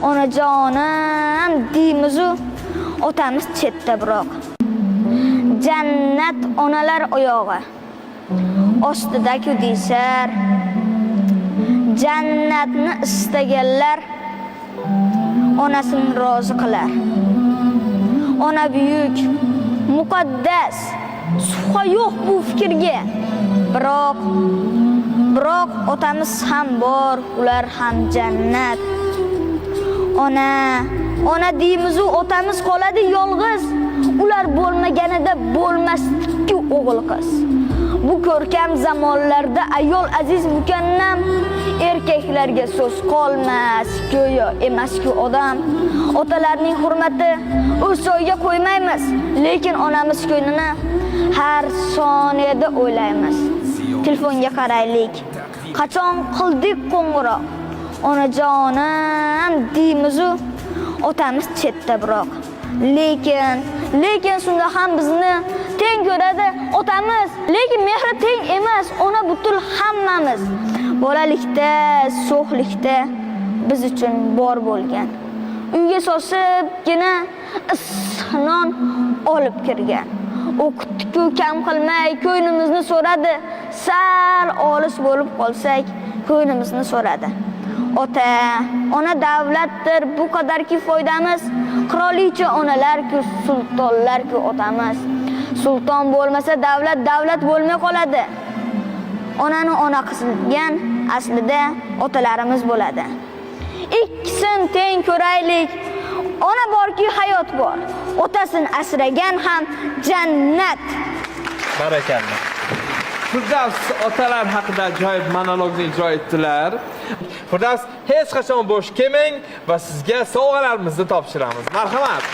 onajonim deymizu otamiz chetda biroq. Jannat onalar oyog'i ostida-ku deysar. Jannatni istaganlar onasini rozi qilar. Ona buyuk, muqaddas, shubha yo'q bu fikrga. Biroq otamiz ham bor, ular ham jannat. Ona deymiz-u otamiz qoladi yolg'iz. Ular bo'lmaganida bo'lmasdi-ku o'g'il qiz. Bu ko'rkam zamonlarda ayol aziz mukannam, erkaklarga so'z qolmas, go'yo emas-ku odam. Otalarning hurmati o'soyga qo'ymaymiz, lekin onamiz ko'nglini har soniyada o'ylaymiz. Telefonga qaraylik. Qachon qildik qo'ng'iroq? Onajonim deymiz-u otamiz chetda biroq. Lekin shunda ham bizni teng ko'radi otamiz, lekin mehri teng emas, ona butul hammamiz. Bolalikda, so'xlikda biz uchun bor bo'lgan. Uyga sosibgina isnon olib kirgan. O'qitdi-ku kam qilmay ko'nglimizni so'radi. Sal olis bo'lib qolsak, ko'nglimizni so'radi. Ona davlatdir, bu qadarki foydamiz. Qirolicha onalar-ku, sultonlar-ku otamiz. Sulton bo'lmasa davlat bo'lmay qoladi. Onani ona qilgan aslida otalarimiz bo'ladi. Ikkisin teng ko'raylik. Ona borki hayot bor. Otasini asragan ham jannat. Barakalloh. Firdavs otalar haqida ajoyib monologni ijro etdilar. Firdavs hech qachon bo'sh kelmang va sizga sovg'alarimizni topshiramiz. Marhamat.